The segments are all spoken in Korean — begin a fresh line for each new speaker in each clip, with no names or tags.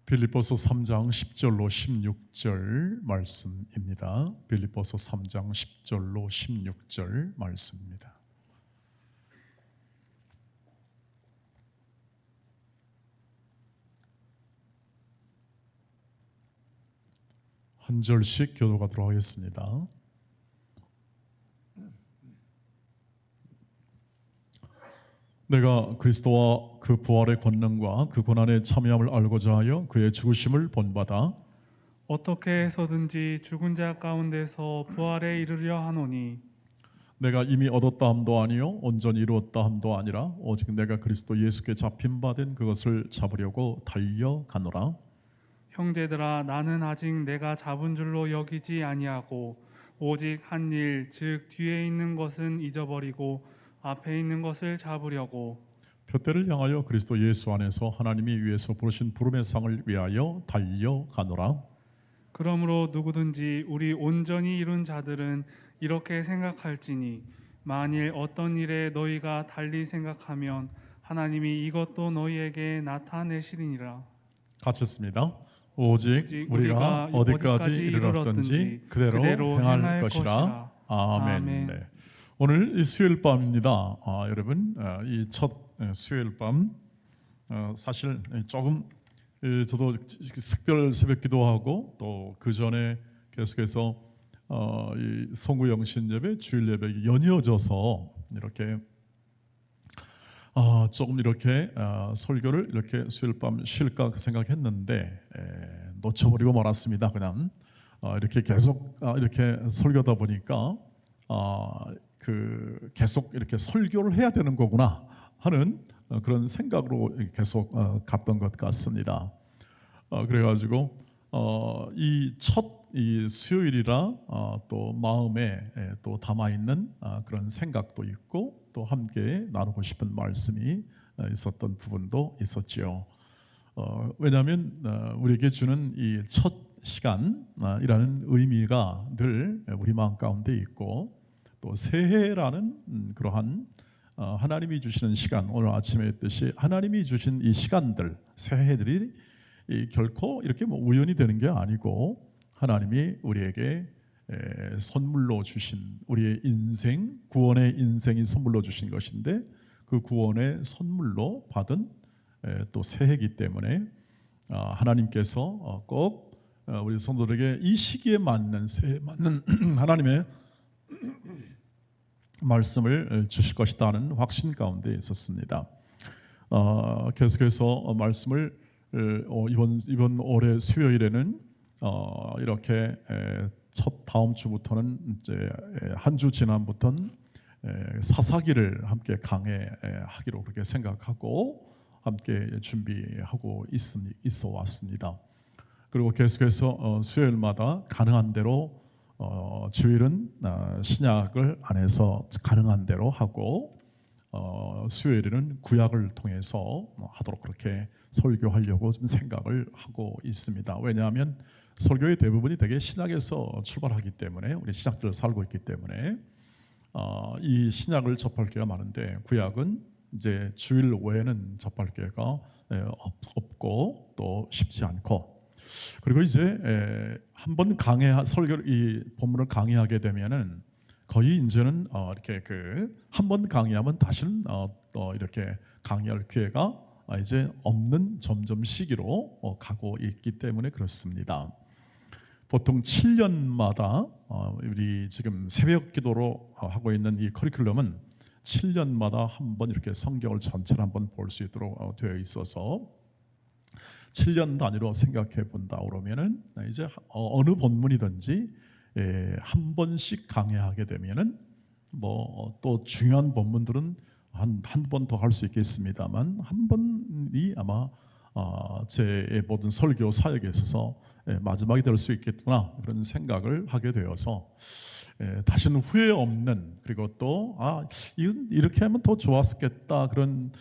빌립보서 3장 10절로 16절 말씀입니다. 빌립보서 3장 10절로 16절 말씀입니다. 한 절씩 교독하도록 하겠습니다. 내가 그리스도와 그 부활의 권능과 그 고난의 참여함을 알고자 하여 그의 죽으심을 본받아
어떻게 해서든지 죽은 자 가운데서 부활에 이르려 하노니
내가 이미 얻었다 함도 아니요 온전히 이루었다 함도 아니라 오직 내가 그리스도 예수께 잡힌 바 된 그것을 잡으려고 달려가노라.
형제들아 나는 아직 내가 잡은 줄로 여기지 아니하고 오직 한 일 즉 뒤에 있는 것은 잊어버리고 앞에 있는 것을 잡으려고
표대를 향하여 그리스도 예수 안에서 하나님이 위에서 부르신 부름의 상을 위하여 달려가노라.
그러므로 누구든지 우리 온전히 이룬 자들은 이렇게 생각할지니 만일 어떤 일에 너희가 달리 생각하면 하나님이 이것도 너희에게 나타내시리니라.
같이 씁니다. 오직 우리가 어디까지 이르렀든지 그대로 행할 것이라. 아멘. 네. 오늘 이 수요일 밤입니다. 여러분 이 첫 수요일 밤 사실 조금 저도 특별 새벽 기도하고 또 그 전에 계속해서 이 송구 영신 예배, 주일 예배 연이어져서 이렇게 조금 이렇게 설교를 이렇게 수요일 밤 쉴까 생각했는데 놓쳐버리고 말았습니다. 그냥 이렇게 계속 이렇게 설교다 보니까 그 계속 이렇게 설교를 해야 되는 거구나 하는 그런 생각으로 계속 갔던 것 같습니다. 그래가지고 이 첫 이 수요일이라 또 마음에 또 담아 있는 그런 생각도 있고 또 함께 나누고 싶은 말씀이 있었던 부분도 있었지요. 왜냐하면 우리에게 주는 이 첫 시간이라는 의미가 늘 우리 마음 가운데 있고 또 새해라는 그러한 하나님이 주시는 시간, 오늘 아침에 했듯이 하나님이 주신 이 시간들, 새해들이 결코 이렇게 뭐 우연이 되는 게 아니고 하나님이 우리에게 선물로 주신 우리의 인생, 구원의 인생이 선물로 주신 것인데 그 구원의 선물로 받은 또 새해이기 때문에 하나님께서 꼭 우리 성도들에게 이 시기에 맞는 새해에 맞는 하나님의 말씀을 주실 것이다는 확신 가운데 있었습니다. 계속해서 말씀을 이번 올해 수요일에는 이렇게 첫 다음 주부터는 이제 한 주 지난부터는 사사기를 함께 강해하기로 그렇게 생각하고 함께 준비하고 있어 왔습니다. 그리고 계속해서 수요일마다 가능한 대로 주일은 신약을 안에서 가능한 대로 하고 수요일에는 구약을 통해서 하도록 그렇게 설교하려고 좀 생각을 하고 있습니다. 왜냐하면 설교의 대부분이 되게 신약에서 출발하기 때문에 우리 신약들을 살고 있기 때문에 이 신약을 접할 기회가 많은데 구약은 이제 주일 외에는 접할 기회가 없고 또 쉽지 않고 그리고 이제 한번 설교를 이 본문을 강의하게 되면은 거의 이제는 이렇게 그 한번 강의하면 다시는 이렇게 강의할 기회가 이제 없는 점점 시기로 가고 있기 때문에 그렇습니다. 보통 7년마다 우리 지금 새벽 기도로 하고 있는 이 커리큘럼은 7년마다 한번 이렇게 성경을 전체를 한번 볼 수 있도록 되어 있어서 7년 단위로 생각해 본다 그러면은 이제 어느 본문이든지 한 번씩 강의하게 되면은 뭐 또 중요한 본문들은 한 번 더 할 수 있겠습니다만 한 번이 아마 제 모든 설교 사역에 있어서 마지막이 될 수 있겠구나 그런 생각을 하게 되어서 다시는 후회 없는 그리고 또 이렇게 하면 더 좋았겠다 그런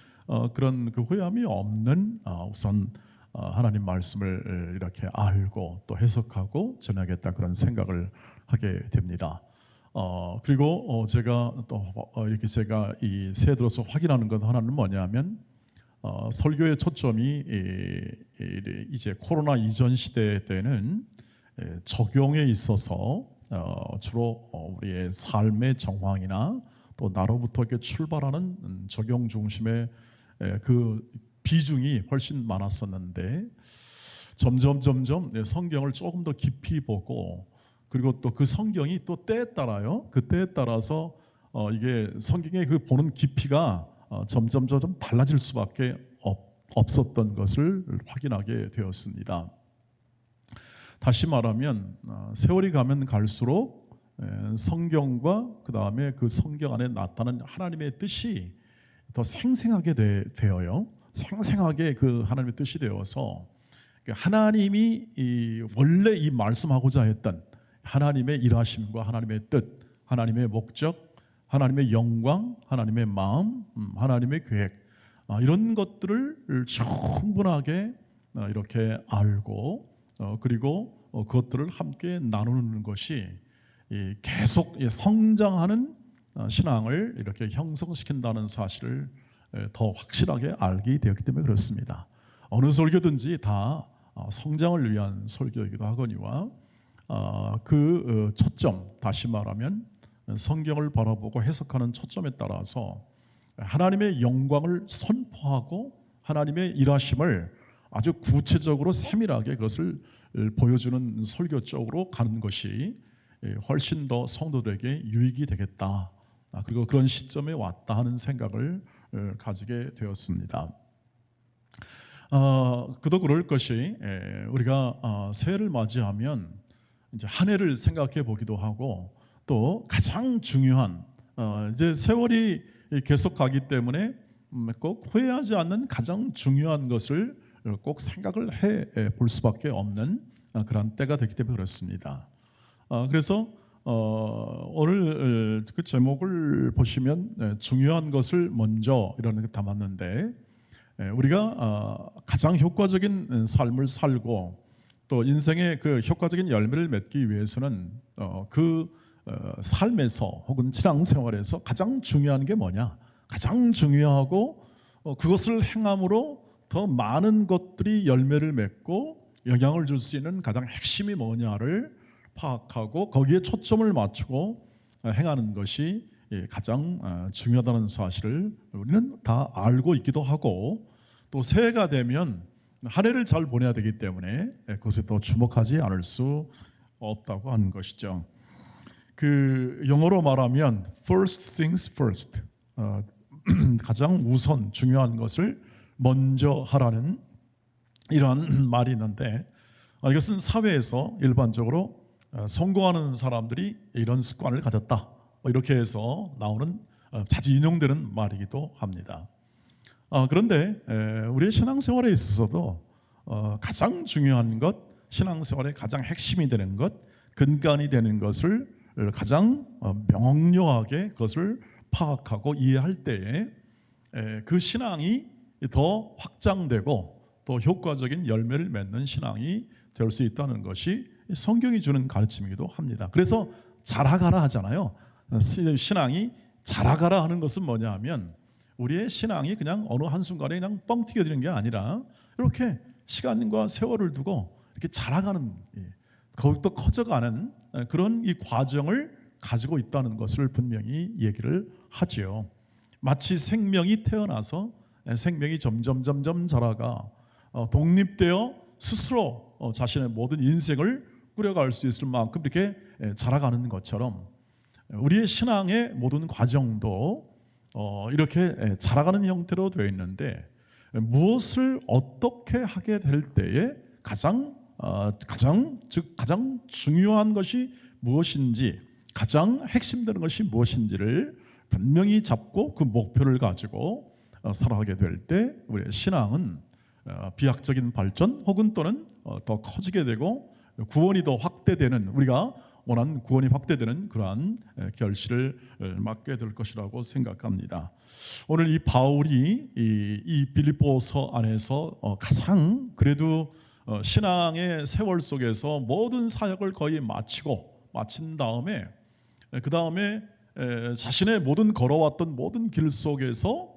그 후회함이 없는 우선 하나님 말씀을 이렇게 알고 또 해석하고 전하겠다 그런 생각을 하게 됩니다. 그리고 제가 또 이렇게 제가 이 새해 들어서 확인하는 것 하나는 뭐냐면 설교의 초점이 이제 코로나 이전 시대 때는 적용에 있어서 주로 우리의 삶의 정황이나 또 나로부터 이렇게 출발하는 적용 중심의 그 비중이 훨씬 많았었는데 점점 성경을 조금 더 깊이 보고 그리고 또 그 성경이 또 때에 따라요. 그 때에 따라서 이게 성경의 그 보는 깊이가 점점 달라질 수밖에 없었던 것을 확인하게 되었습니다. 다시 말하면 세월이 가면 갈수록 성경과 그 다음에 그 성경 안에 나타나는 하나님의 뜻이 더 생생하게 되어요. 생생하게 그 하나님의 뜻이 되어서 하나님이 원래 이 말씀하고자 했던 하나님의 일하심과 하나님의 뜻, 하나님의 목적, 하나님의 영광, 하나님의 마음, 하나님의 계획 이런 것들을 충분하게 이렇게 알고 그리고 그것들을 함께 나누는 것이 계속 성장하는 신앙을 이렇게 형성시킨다는 사실을 더 확실하게 알게 되었기 때문에 그렇습니다. 어느 설교든지 다 성장을 위한 설교이기도 하거니와 그 초점, 다시 말하면 성경을 바라보고 해석하는 초점에 따라서 하나님의 영광을 선포하고 하나님의 일하심을 아주 구체적으로 세밀하게 그것을 보여주는 설교 쪽으로 가는 것이 훨씬 더 성도들에게 유익이 되겠다. 그리고 그런 시점에 왔다 하는 생각을 가지게 되었습니다. 그도 그럴 것이 우리가 새해를 맞이하면 이제 한 해를 생각해 보기도 하고 또 가장 중요한 이제 세월이 계속 가기 때문에 꼭 후회하지 않는 가장 중요한 것을 꼭 생각을 해 볼 수밖에 없는 그런 때가 되기 때문에 그렇습니다. 그래서 오늘 그 제목을 보시면 중요한 것을 먼저 이라는 게 담았는데 우리가 가장 효과적인 삶을 살고 또 인생의 그 효과적인 열매를 맺기 위해서는 그 삶에서 혹은 신앙생활에서 가장 중요한 게 뭐냐? 가장 중요하고 그것을 행함으로 더 많은 것들이 열매를 맺고 영향을 줄 수 있는 가장 핵심이 뭐냐를 파악하고 거기에 초점을 맞추고 행하는 것이 가장 중요하다는 사실을 우리는 다 알고 있기도 하고 또 새해가 되면 한 해를 잘 보내야 되기 때문에 그것에 더 주목하지 않을 수 없다고 하는 것이죠. 그 영어로 말하면 first things first, 가장 우선 중요한 것을 먼저 하라는 이런 말이 있는데 이것은 사회에서 일반적으로 성공하는 사람들이 이런 습관을 가졌다 이렇게 해서 나오는 자주 인용되는 말이기도 합니다. 그런데 우리의 신앙생활에 있어서도 가장 중요한 것, 신앙생활의 가장 핵심이 되는 것, 근간이 되는 것을 가장 명료하게 그것을 파악하고 이해할 때에 그 신앙이 더 확장되고 또 효과적인 열매를 맺는 신앙이 될 수 있다는 것이 성경이 주는 가르침이기도 합니다. 그래서 자라가라 하잖아요. 신앙이 자라가라 하는 것은 뭐냐 하면 우리의 신앙이 그냥 어느 한순간에 그냥 뻥 튀겨지는 게 아니라 이렇게 시간과 세월을 두고 이렇게 자라가는 더욱더 커져가는 그런 이 과정을 가지고 있다는 것을 분명히 얘기를 하지요. 마치 생명이 태어나서 생명이 점점 자라가 독립되어 스스로 자신의 모든 인생을 꾸려갈 수 있을 만큼 이렇게 자라가는 것처럼 우리의 신앙의 모든 과정도 이렇게 자라가는 형태로 되어 있는데 무엇을 어떻게 하게 될 때에 가장 중요한 것이 무엇인지 가장 핵심되는 것이 무엇인지를 분명히 잡고 그 목표를 가지고 살아가게 될 때 우리의 신앙은 비약적인 발전 혹은 또는 더 커지게 되고 구원이 더 확대되는 우리가 원하는 구원이 확대되는 그러한 결실을 맞게 될 것이라고 생각합니다. 오늘 이 바울이 이 빌립보서 안에서 가장 그래도 신앙의 세월 속에서 모든 사역을 거의 마친 다음에 그 다음에 자신의 모든 걸어왔던 모든 길 속에서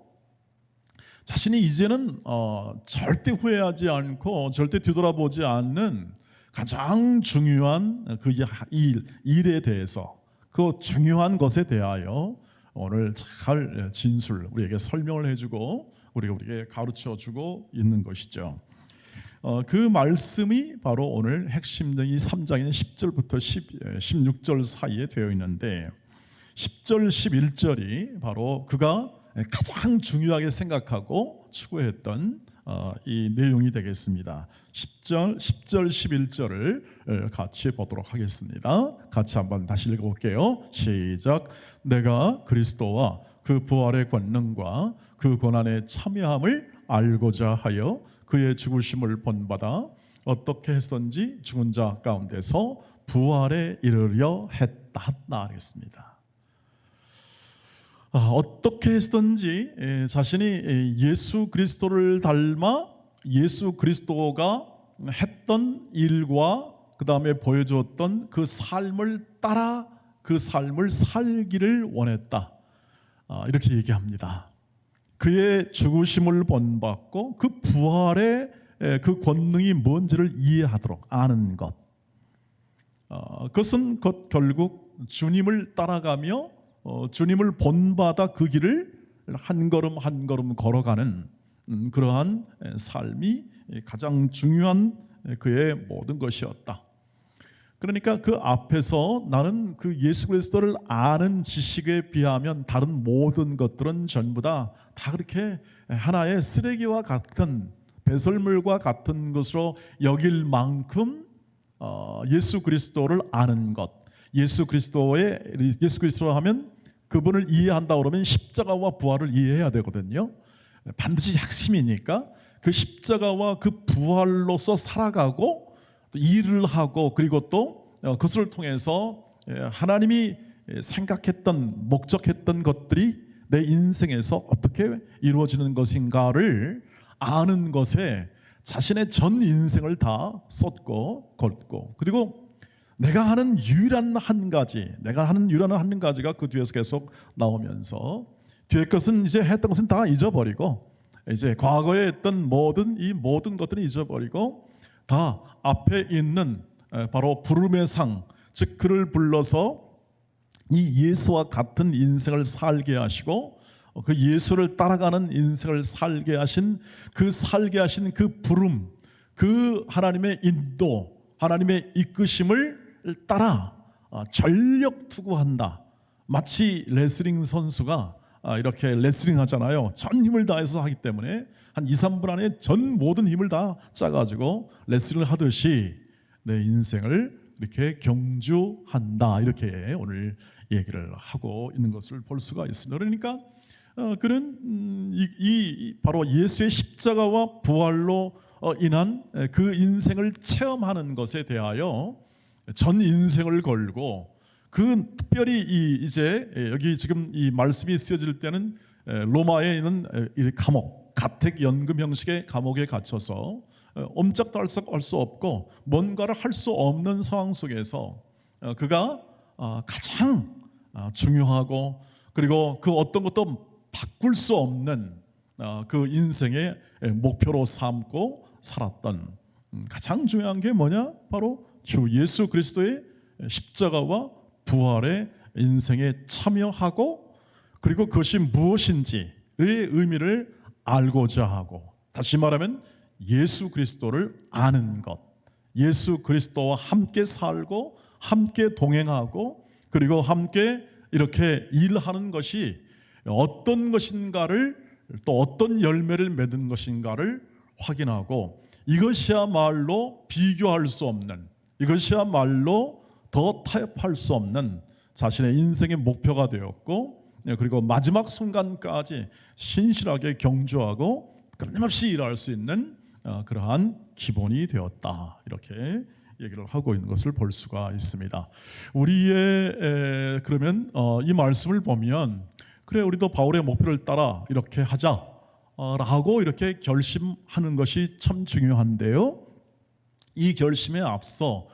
자신이 이제는 절대 후회하지 않고 절대 뒤돌아보지 않는 가장 중요한 그 일에 대해서, 그 중요한 것에 대하여 오늘 잘 진술, 우리에게 설명을 해주고 우리에게 가르쳐주고 있는 것이죠. 그 말씀이 바로 오늘 핵심적인 3장인 10절부터 16절 사이에 되어 있는데, 10절 11절이 바로 그가 가장 중요하게 생각하고 추구했던 이 내용이 되겠습니다. 10절 11절을 같이 보도록 하겠습니다. 같이 한번 다시 읽어볼게요. 시작. 내가 그리스도와 그 부활의 권능과 그 고난의 참여함을 알고자 하여 그의 죽으심을 본받아 어떻게 했던지 죽은 자 가운데서 부활에 이르려 했다 하겠습니다. 어떻게 했던지 자신이 예수 그리스도를 닮아 예수 그리스도가 했던 일과 그 다음에 보여주었던 그 삶을 따라 그 삶을 살기를 원했다, 이렇게 얘기합니다. 그의 죽으심을 본받고 그 부활의 그 권능이 뭔지를 이해하도록 아는 것, 그것은 결국 주님을 따라가며 주님을 본받아 그 길을 한 걸음 한 걸음 걸어가는 그러한 삶이 가장 중요한 그의 모든 것이었다. 그러니까 그 앞에서 나는 그 예수 그리스도를 아는 지식에 비하면 다른 모든 것들은 전부 다 그렇게 하나의 쓰레기와 같은 배설물과 같은 것으로 여길 만큼 예수 그리스도를 아는 것, 예수 그리스도로 하면 그분을 이해한다 그러면 십자가와 부활을 이해해야 되거든요. 반드시 핵심이니까 그 십자가와 그 부활로서 살아가고 또 일을 하고, 그리고 또 그것을 통해서 하나님이 생각했던 목적했던 것들이 내 인생에서 어떻게 이루어지는 것인가를 아는 것에 자신의 전 인생을 다 쏟고 걷고, 그리고 내가 하는 유일한 한 가지가 그 뒤에서 계속 나오면서, 뒤에 것은 이제 했던 것은 다 잊어버리고, 이제 과거에 했던 모든 것들은 잊어버리고 다 앞에 있는 바로 부름의 상, 즉 그를 불러서 이 예수와 같은 인생을 살게 하시고 그 예수를 따라가는 인생을 살게 하신 그 부름, 그 하나님의 인도, 하나님의 이끄심을 따라 전력 투구한다. 마치 레슬링 선수가 이렇게 레슬링 하잖아요. 전 힘을 다해서 하기 때문에 한 2, 3분 안에 전 모든 힘을 다 짜가지고 레슬링을 하듯이 내 인생을 이렇게 경주한다, 이렇게 오늘 얘기를 하고 있는 것을 볼 수가 있습니다. 그러니까 그는 바로 예수의 십자가와 부활로 인한 그 인생을 체험하는 것에 대하여 전 인생을 걸고, 그 특별히 이제 여기 지금 이 말씀이 쓰여질 때는 로마에 있는 이 감옥, 가택 연금 형식의 감옥에 갇혀서 옴짝도 할 수 없고 뭔가를 할 수 없는 상황 속에서 그가 가장 중요하고, 그리고 그 어떤 것도 바꿀 수 없는 그 인생의 목표로 삼고 살았던 가장 중요한 게 뭐냐? 바로 주 예수 그리스도의 십자가와 부활의 인생에 참여하고, 그리고 그것이 무엇인지의 의미를 알고자 하고, 다시 말하면 예수 그리스도를 아는 것, 예수 그리스도와 함께 살고 함께 동행하고 그리고 함께 이렇게 일하는 것이 어떤 것인가를, 또 어떤 열매를 맺은 것인가를 확인하고, 이것이야말로 비교할 수 없는, 이것이야말로 더 타협할 수 없는 자신의 인생의 목표가 되었고, 그리고 마지막 순간까지 신실하게 경주하고 끊임없이 일할 수 있는 그러한 기본이 되었다, 이렇게 얘기를 하고 있는 것을 볼 수가 있습니다. 우리의 그러면 이 말씀을 보면, 그래 우리도 바울의 목표를 따라 이렇게 하자 라고 이렇게 결심하는 것이 참 중요한데요, 이 결심에 앞서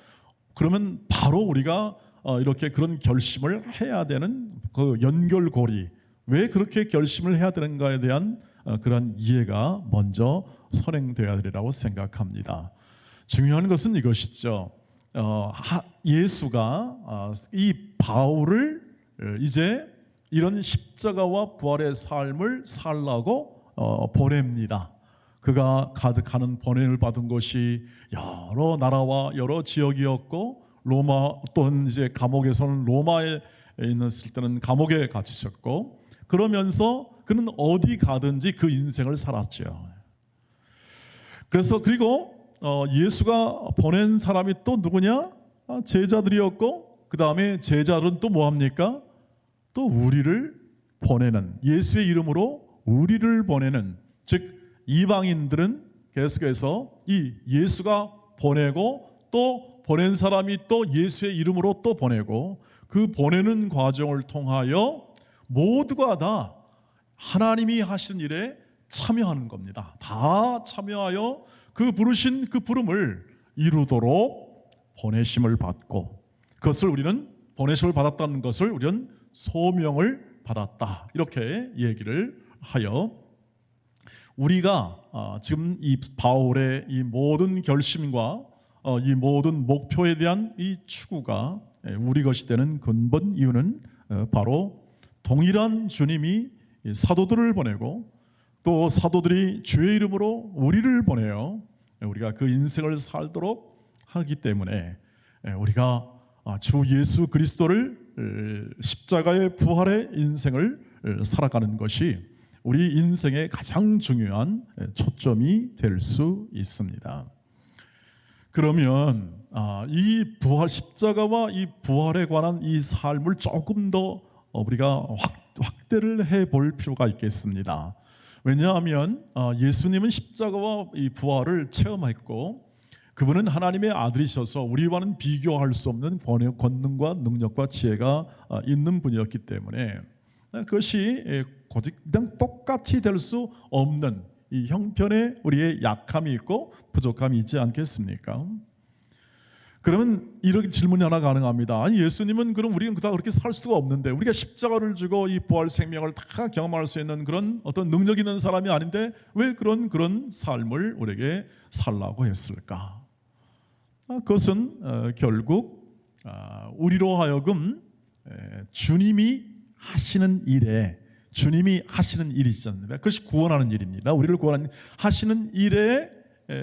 그러면 바로 우리가 이렇게 그런 결심을 해야 되는 그 연결고리, 왜 그렇게 결심을 해야 되는가에 대한 그런 이해가 먼저 선행되어야 되리라고 생각합니다. 중요한 것은 이것이죠. 예수가 이 바울을 이제 이런 십자가와 부활의 삶을 살라고 보냅니다. 그가 가득하는 번뇌를 받은 것이 여러 나라와 여러 지역이었고, 로마 또는 이제 감옥에서는 로마에 있었을 때는 감옥에 갇히셨고, 그러면서 그는 어디 가든지 그 인생을 살았죠. 그래서 그리고 예수가 보낸 사람이 또 누구냐? 제자들이었고, 그 다음에 제자들은 또 뭐합니까? 또 우리를 보내는, 예수의 이름으로 우리를 보내는, 즉 이방인들은 계속해서 이 예수가 보내고 또 보낸 사람이 또 예수의 이름으로 또 보내고, 그 보내는 과정을 통하여 모두가 다 하나님이 하신 일에 참여하는 겁니다. 다 참여하여 그 부르신 그 부름을 이루도록 보내심을 받고, 그것을 우리는 보내심을 받았다는 것을 우리는 소명을 받았다, 이렇게 얘기를 하여, 우리가 지금 이 바울의 이 모든 결심과 이 모든 목표에 대한 이 추구가 우리 것이 되는 근본 이유는 바로 동일한 주님이 사도들을 보내고, 또 사도들이 주의 이름으로 우리를 보내어 우리가 그 인생을 살도록 하기 때문에, 우리가 주 예수 그리스도를 십자가의 부활의 인생을 살아가는 것이 우리 인생의 가장 중요한 초점이 될 수 있습니다. 그러면 이 부활, 십자가와 이 부활에 관한 이 삶을 조금 더 우리가 확대를 해볼 필요가 있겠습니다. 왜냐하면 예수님은 십자가와 이 부활을 체험했고, 그분은 하나님의 아들이셔서 우리와는 비교할 수 없는 권능과 능력과 지혜가 있는 분이었기 때문에, 그것이 그냥 똑같이 될 수 없는 이 형편에 우리의 약함이 있고 부족함이 있지 않겠습니까? 그러면 이렇게 질문이 하나 가능합니다. 아니, 예수님은 그럼 우리는 다 그렇게 살 수가 없는데, 우리가 십자가를 지고 이 부활 생명을 다 경험할 수 있는 그런 어떤 능력 있는 사람이 아닌데 왜 그런 삶을 우리에게 살라고 했을까? 그것은 결국 우리로 하여금 주님이 하시는 일에, 주님이 하시는 일이 있습니다. 그것이 구원하는 일입니다. 우리를 구원하는 하시는 일에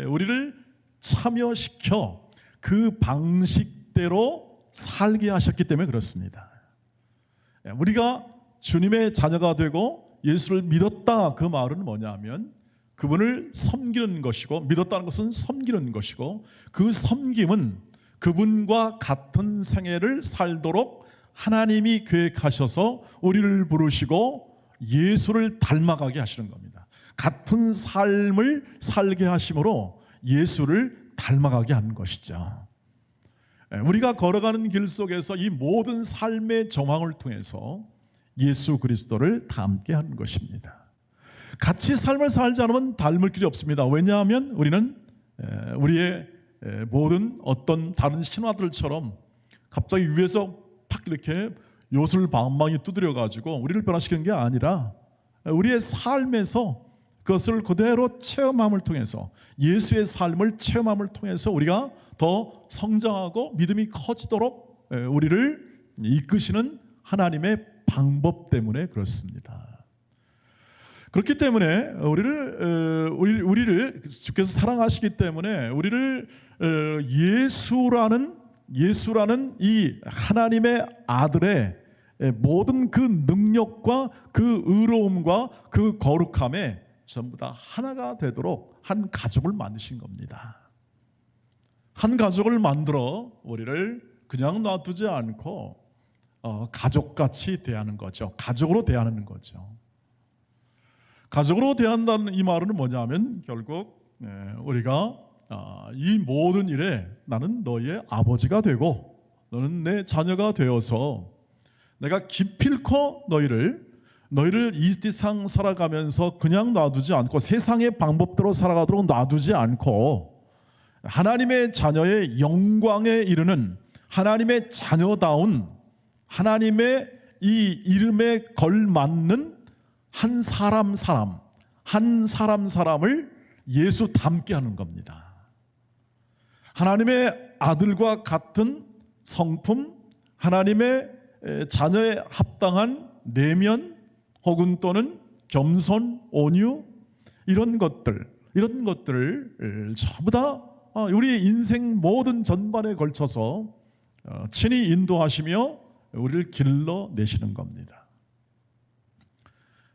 우리를 참여시켜 그 방식대로 살게 하셨기 때문에 그렇습니다. 우리가 주님의 자녀가 되고 예수를 믿었다, 그 말은 뭐냐면 그분을 섬기는 것이고, 믿었다는 것은 섬기는 것이고, 그 섬김은 그분과 같은 생애를 살도록 하나님이 계획하셔서 우리를 부르시고 예수를 닮아가게 하시는 겁니다. 같은 삶을 살게 하심으로 예수를 닮아가게 하는 것이죠. 우리가 걸어가는 길 속에서 이 모든 삶의 정황을 통해서 예수 그리스도를 닮게 하는 것입니다. 같이 삶을 살지 않으면 닮을 길이 없습니다. 왜냐하면 우리는 우리의 모든 어떤 다른 신화들처럼 갑자기 위에서 팍 이렇게 요술 방망이 두드려 가지고 우리를 변화시키는 게 아니라, 우리의 삶에서 그것을 그대로 체험함을 통해서, 예수의 삶을 체험함을 통해서 우리가 더 성장하고 믿음이 커지도록 우리를 이끄시는 하나님의 방법 때문에 그렇습니다. 그렇기 때문에 우리를 주께서 사랑하시기 때문에 우리를 예수라는 이 하나님의 아들의 모든 그 능력과 그 의로움과 그 거룩함에 전부 다 하나가 되도록 한 가족을 만드신 겁니다. 한 가족을 만들어 우리를 그냥 놔두지 않고 가족같이 대하는 거죠. 가족으로 대하는 거죠. 가족으로 대한다는 이 말은 뭐냐면 결국 우리가 이 모든 일에 나는 너의 아버지가 되고 너는 내 자녀가 되어서 내가 기필코 너희를 이 세상 살아가면서 그냥 놔두지 않고 세상의 방법대로 살아가도록 놔두지 않고 하나님의 자녀의 영광에 이르는 하나님의 자녀다운 하나님의 이 이름에 걸맞는 한 사람 한 사람을 예수 닮게 하는 겁니다. 하나님의 아들과 같은 성품, 하나님의 자녀에 합당한 내면 혹은 또는 겸손, 온유, 이런 것들을 전부 다 우리 인생 모든 전반에 걸쳐서 친히 인도하시며 우리를 길러내시는 겁니다.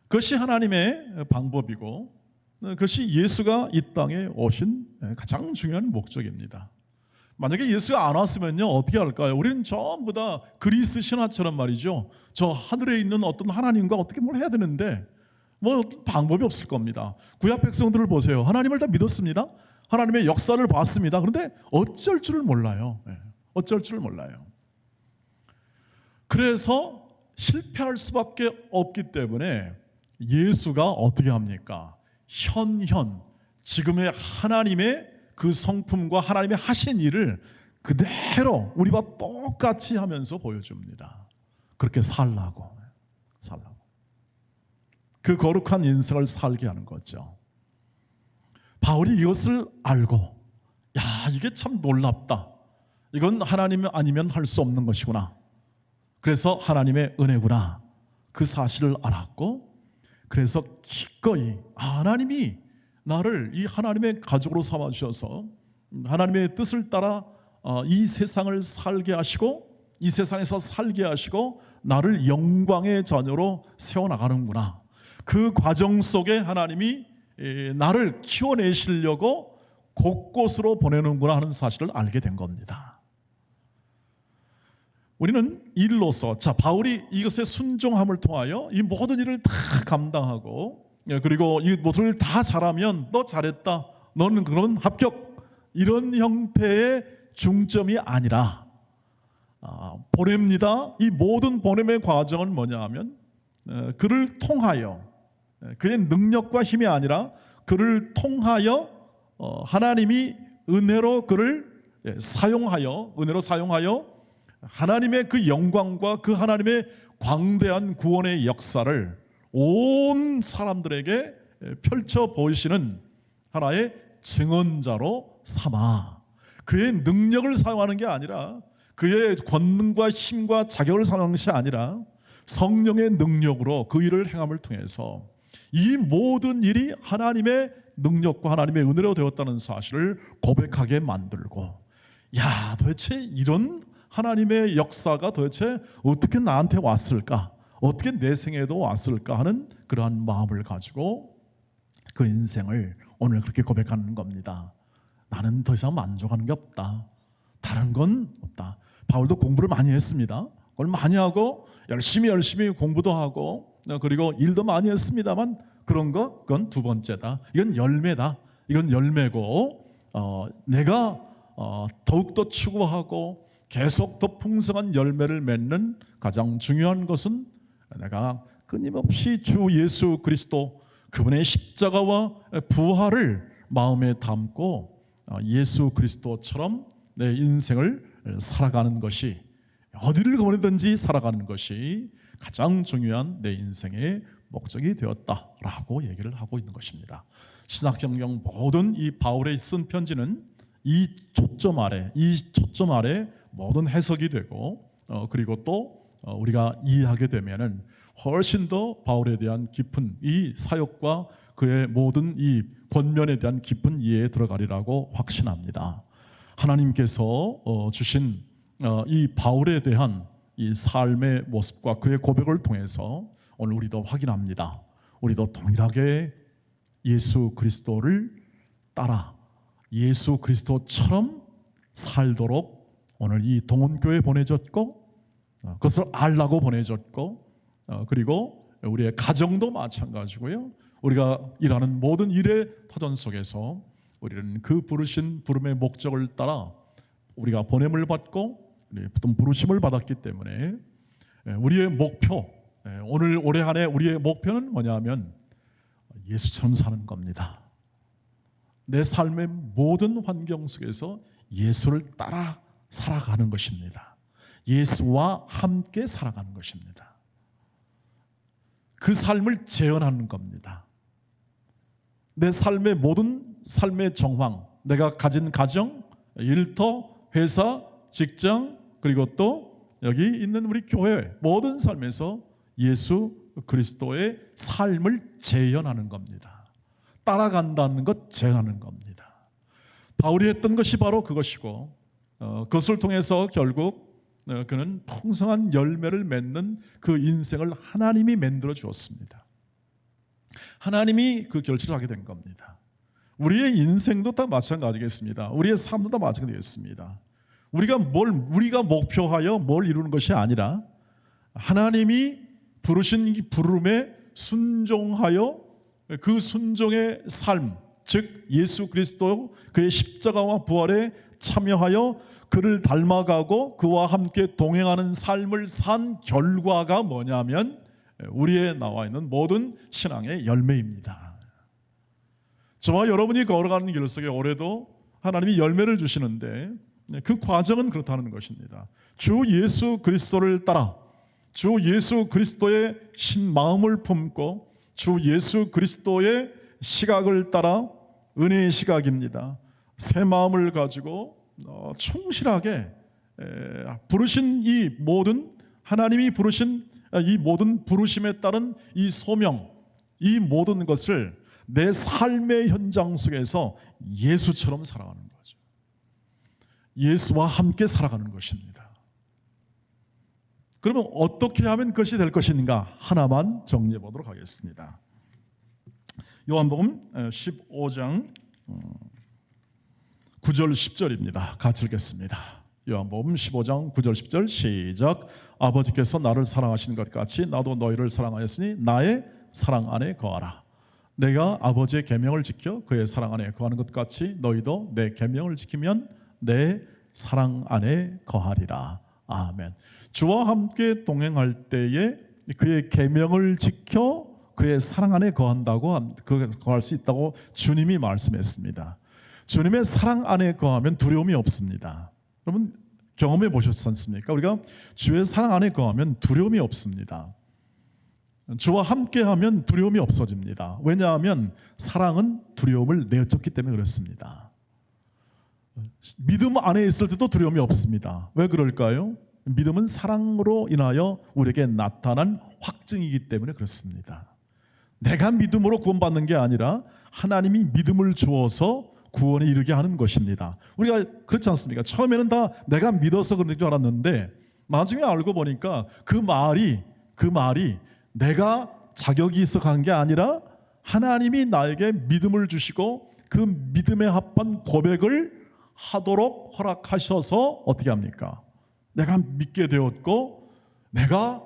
그것이 하나님의 방법이고 그것이 예수가 이 땅에 오신 가장 중요한 목적입니다. 만약에 예수가 안 왔으면요 어떻게 할까요? 우리는 전부 다 그리스 신화처럼 말이죠, 저 하늘에 있는 어떤 하나님과 어떻게 뭘 해야 되는데 뭐 어떤 방법이 없을 겁니다. 구약 백성들을 보세요. 하나님을 다 믿었습니다. 하나님의 역사를 봤습니다. 그런데 어쩔 줄을 몰라요. 어쩔 줄을 몰라요. 그래서 실패할 수밖에 없기 때문에 예수가 어떻게 합니까? 지금의 하나님의 그 성품과 하나님의 하신 일을 그대로 우리와 똑같이 하면서 보여줍니다. 그렇게 살라고. 그 거룩한 인생을 살게 하는 거죠. 바울이 이것을 알고, 이게 참 놀랍다. 이건 하나님 아니면 할 수 없는 것이구나. 그래서 하나님의 은혜구나. 그 사실을 알았고, 그래서 기꺼이 하나님이 나를 이 하나님의 가족으로 삼아주셔서 하나님의 뜻을 따라 이 세상을 살게 하시고 이 세상에서 살게 하시고 나를 영광의 자녀로 세워나가는구나. 그 과정 속에 하나님이 나를 키워내시려고 곳곳으로 보내는구나 하는 사실을 알게 된 겁니다. 우리는 일로서 바울이 이것에 순종함을 통하여 이 모든 일을 다 감당하고 그리고 이 모든 일을 다 잘하면 너 잘했다, 너는 그런 합격, 이런 형태의 중점이 아니라 보냅니다. 이 모든 보냄의 과정은 뭐냐 하면 그를 통하여, 그의 능력과 힘이 아니라 그를 통하여 하나님이 은혜로 그를 사용하여 하나님의 그 영광과 그 하나님의 광대한 구원의 역사를 온 사람들에게 펼쳐 보이시는 하나의 증언자로 삼아 그의 능력을 사용하는 게 아니라 그의 권능과 힘과 자격을 사용하는 것이 아니라 성령의 능력으로 그 일을 행함을 통해서 이 모든 일이 하나님의 능력과 하나님의 은혜로 되었다는 사실을 고백하게 만들고, 도대체 이런 하나님의 역사가 도대체 어떻게 나한테 왔을까? 어떻게 내 생에도 왔을까 하는 그러한 마음을 가지고 그 인생을 오늘 그렇게 고백하는 겁니다. 나는 더 이상 만족하는 게 없다. 다른 건 없다. 바울도 공부를 많이 했습니다. 그걸 많이 하고 열심히 공부도 하고 그리고 일도 많이 했습니다만 그건 두 번째다. 이건 열매다. 이건 열매고 내가 더욱더 추구하고 계속 더 풍성한 열매를 맺는 가장 중요한 것은 내가 끊임없이 주 예수 그리스도 그분의 십자가와 부활을 마음에 담고 예수 그리스도처럼 내 인생을 살아가는 것이, 어디를 보내든지 살아가는 것이 가장 중요한 내 인생의 목적이 되었다라고 얘기를 하고 있는 것입니다. 신약성경 모든 이 바울의 쓴 편지는 이 초점 아래 모든 해석이 되고 그리고 또 우리가 이해하게 되면은 훨씬 더 바울에 대한 깊은 이 사역과 그의 모든 이 권면에 대한 깊은 이해에 들어가리라고 확신합니다. 하나님께서 주신 이 바울에 대한 이 삶의 모습과 그의 고백을 통해서 오늘 우리도 확인합니다. 우리도 동일하게 예수 그리스도를 따라 예수 그리스도처럼 살도록 오늘 이 동원교회에 보내졌고 그것을 알라고 보내졌고 그리고 우리의 가정도 마찬가지고요. 우리가 일하는 모든 일의 터전 속에서 우리는 그 부르신 부름의 목적을 따라 우리가 보냄을 받고 어떤 부르심을 받았기 때문에 우리의 목표, 오늘 올해 한 해 우리의 목표는 뭐냐면 예수처럼 사는 겁니다. 내 삶의 모든 환경 속에서 예수를 따라 살아가는 것입니다. 예수와 함께 살아가는 것입니다. 그 삶을 재현하는 겁니다. 내 삶의 모든 삶의 정황, 내가 가진 가정, 일터, 회사, 직장, 그리고 또 여기 있는 우리 교회 모든 삶에서 예수 그리스도의 삶을 재현하는 겁니다. 따라간다는 것, 재현하는 겁니다. 바울이 했던 것이 바로 그것이고, 그것을 통해서 결국 그는 풍성한 열매를 맺는 그 인생을 하나님이 만들어 주었습니다. 하나님이 그 결실을 하게 된 겁니다. 우리의 인생도 다 마찬가지겠습니다. 우리의 삶도 다 마찬가지겠습니다. 우리가 목표하여 뭘 이루는 것이 아니라 하나님이 부르신 이 부름에 순종하여 그 순종의 삶, 즉 예수 그리스도 그의 십자가와 부활에 참여하여 그를 닮아가고 그와 함께 동행하는 삶을 산 결과가 뭐냐면 우리에 나와 있는 모든 신앙의 열매입니다. 저와 여러분이 걸어가는 길 속에 올해도 하나님이 열매를 주시는데 그 과정은 그렇다는 것입니다. 주 예수 그리스도를 따라 주 예수 그리스도의 신마음을 품고 주 예수 그리스도의 시각을 따라 은혜의 시각입니다. 새 마음을 가지고 충실하게 부르신 이 모든 하나님이 부르신 이 모든 부르심에 따른 이 소명, 이 모든 것을 내 삶의 현장 속에서 예수처럼 살아가는 거죠. 예수와 함께 살아가는 것입니다. 그러면 어떻게 하면 그것이 될 것인가 하나만 정리해 보도록 하겠습니다. 요한복음 15장 9절 10절입니다. 같이 읽겠습니다. 요한복음 15장 9절 10절 시작. 아버지께서 나를 사랑하신 것 같이 나도 너희를 사랑하였으니 나의 사랑 안에 거하라. 내가 아버지의 계명을 지켜 그의 사랑 안에 거하는 것 같이 너희도 내 계명을 지키면 내 사랑 안에 거하리라. 아멘. 주와 함께 동행할 때에 그의 계명을 지켜 그의 사랑 안에 거한다고 거할 수 있다고 주님이 말씀했습니다. 주님의 사랑 안에 거하면 두려움이 없습니다. 여러분 경험해 보셨지 않습니까? 우리가 주의 사랑 안에 거하면 두려움이 없습니다. 주와 함께하면 두려움이 없어집니다. 왜냐하면 사랑은 두려움을 내쫓기 때문에 그렇습니다. 믿음 안에 있을 때도 두려움이 없습니다. 왜 그럴까요? 믿음은 사랑으로 인하여 우리에게 나타난 확증이기 때문에 그렇습니다. 내가 믿음으로 구원받는 게 아니라 하나님이 믿음을 주어서 구원에 이르게 하는 것입니다. 우리가 그렇지 않습니까? 처음에는 다 내가 믿어서 그런 줄 알았는데 나중에 알고 보니까 그 말이 내가 자격이 있어 간 게 아니라 하나님이 나에게 믿음을 주시고 그 믿음에 합한 고백을 하도록 허락하셔서 어떻게 합니까? 내가 믿게 되었고 내가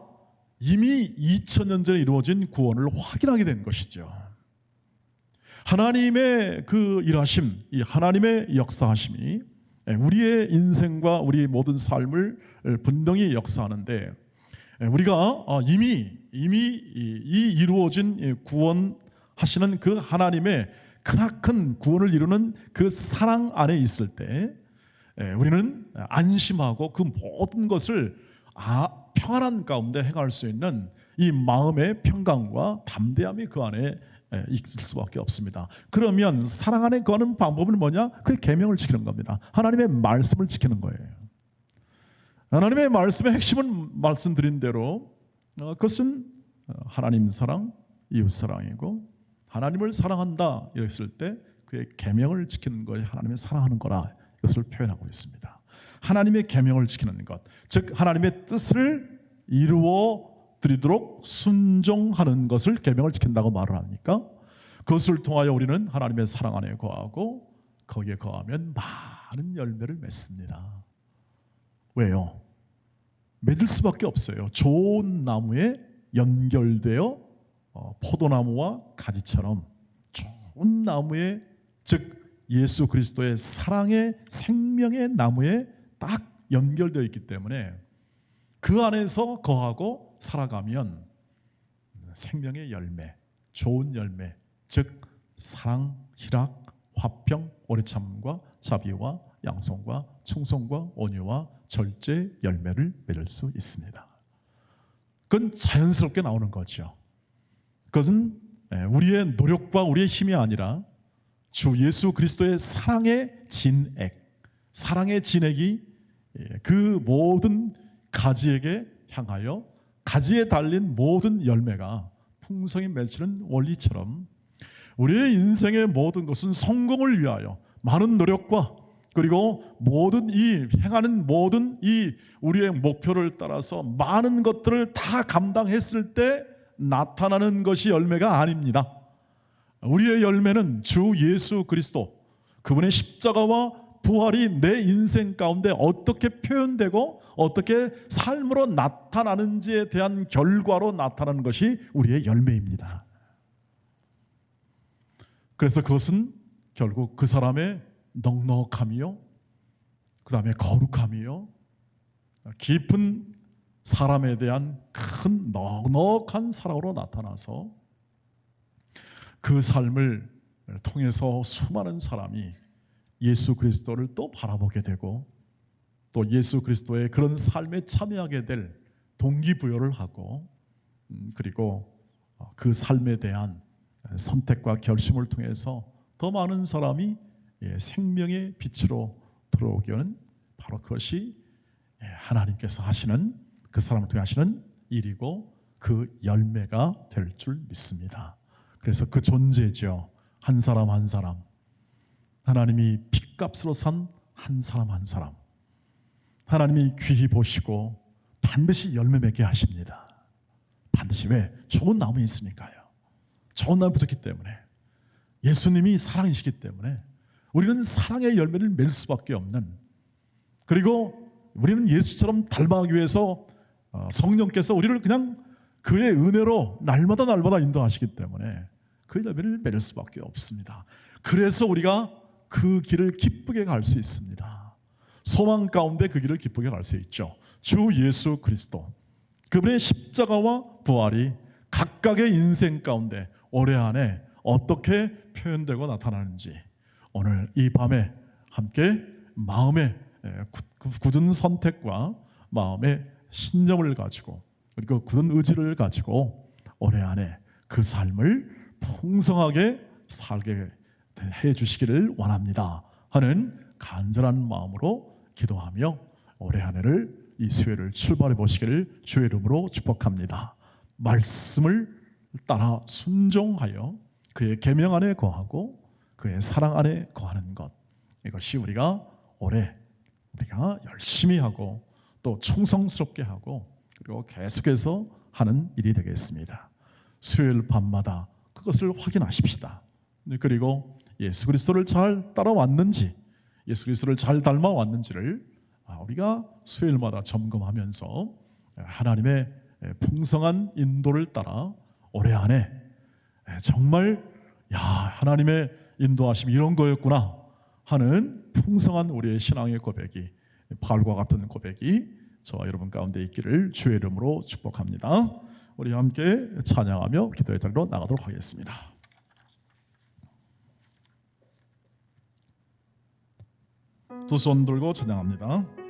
이미 2000년 전에 이루어진 구원을 확인하게 된 것이죠. 하나님의 그 일하심, 이 하나님의 역사하심이 우리의 인생과 우리 모든 삶을 분명히 역사하는데 우리가 이미 이 이루어진 구원하시는 그 하나님의 크나큰 구원을 이루는 그 사랑 안에 있을 때 우리는 안심하고 그 모든 것을 평안한 가운데 행할 수 있는 이 마음의 평강과 담대함이 그 안에 있을 수밖에 없습니다. 그러면 사랑 안에 거하는 방법은 뭐냐? 그 계명을 지키는 겁니다. 하나님의 말씀을 지키는 거예요. 하나님의 말씀의 핵심은 말씀드린 대로 그것은 하나님 사랑, 이웃 사랑이고 하나님을 사랑한다 이랬을 때 그의 계명을 지키는 것이 하나님을 사랑하는 거라 이것을 표현하고 있습니다. 하나님의 계명을 지키는 것, 즉 하나님의 뜻을 이루어 드리도록 순종하는 것을 계명을 지킨다고 말을 하니까 그것을 통하여 우리는 하나님의 사랑 안에 거하고 거기에 거하면 많은 열매를 맺습니다. 왜요? 맺을 수밖에 없어요. 좋은 나무에 연결되어 포도나무와 가지처럼 좋은 나무에 즉 예수 그리스도의 사랑의 생명의 나무에 딱 연결되어 있기 때문에 그 안에서 거하고 살아가면 생명의 열매, 좋은 열매, 즉 사랑, 희락, 화평, 오래참음과 자비와 양성과 충성과 온유와 절제 열매를 맺을 수 있습니다. 그건 자연스럽게 나오는 거죠. 그것은 우리의 노력과 우리의 힘이 아니라 주 예수 그리스도의 사랑의 진액이 그 모든 가지에게 향하여 가지에 달린 모든 열매가 풍성히 맺히는 원리처럼 우리의 인생의 모든 것은 성공을 위하여 많은 노력과 그리고 모든 이 행하는 모든 이 우리의 목표를 따라서 많은 것들을 다 감당했을 때 나타나는 것이 열매가 아닙니다. 우리의 열매는 주 예수 그리스도 그분의 십자가와 부활이 내 인생 가운데 어떻게 표현되고 어떻게 삶으로 나타나는지에 대한 결과로 나타나는 것이 우리의 열매입니다. 그래서 그것은 결국 그 사람의 넉넉함이요, 그 다음에 거룩함이요, 깊은 사람에 대한 큰 넉넉한 사랑으로 나타나서 그 삶을 통해서 수많은 사람이 예수 그리스도를 또 바라보게 되고 또 예수 그리스도의 그런 삶에 참여하게 될 동기부여를 하고 그리고 그 삶에 대한 선택과 결심을 통해서 더 많은 사람이 생명의 빛으로 들어오게 하는 바로 그것이 하나님께서 하시는 그 사람을 통해 하시는 일이고 그 열매가 될 줄 믿습니다. 그래서 그 존재죠. 한 사람 한 사람, 하나님이 핏값으로 산 한 사람 한 사람, 하나님이 귀히 보시고 반드시 열매 맺게 하십니다. 반드시. 왜? 좋은 나무에 있으니까요. 좋은 나무 붙었기 때문에, 예수님이 사랑이시기 때문에 우리는 사랑의 열매를 맺을 수밖에 없는, 그리고 우리는 예수처럼 닮아가기 위해서 성령께서 우리를 그냥 그의 은혜로 날마다 인도하시기 때문에 그 열매를 맺을 수밖에 없습니다. 그래서 우리가 그 길을 기쁘게 갈 수 있습니다. 소망 가운데 그 길을 기쁘게 갈 수 있죠. 주 예수 그리스도 그분의 십자가와 부활이 각각의 인생 가운데 올해 안에 어떻게 표현되고 나타나는지 오늘 이 밤에 함께 마음의 굳은 선택과 마음의 신념을 가지고 그리고 굳은 의지를 가지고 올해 안에 그 삶을 풍성하게 살게 해 주시기를 원합니다 하는 간절한 마음으로 기도하며 올해 한 해를 이 수요일을 출발해 보시기를 주의 이름으로 축복합니다. 말씀을 따라 순종하여 그의 계명 안에 거하고 그의 사랑 안에 거하는 것, 이것이 우리가 올해 우리가 열심히 하고 또 충성스럽게 하고 그리고 계속해서 하는 일이 되겠습니다. 수요일 밤마다 그것을 확인하십시다. 그리고 예수 그리스도를 잘 따라왔는지, 예수 그리스도를 잘 닮아왔는지를 우리가 수요일마다 점검하면서 하나님의 풍성한 인도를 따라 올해 안에 정말 하나님의 인도하심이 이런 거였구나 하는 풍성한 우리의 신앙의 고백이, 바울과 같은 고백이 저와 여러분 가운데 있기를 주의 이름으로 축복합니다. 우리 함께 찬양하며 기도의 자리로 나가도록 하겠습니다. 두 손 들고 찬양합니다.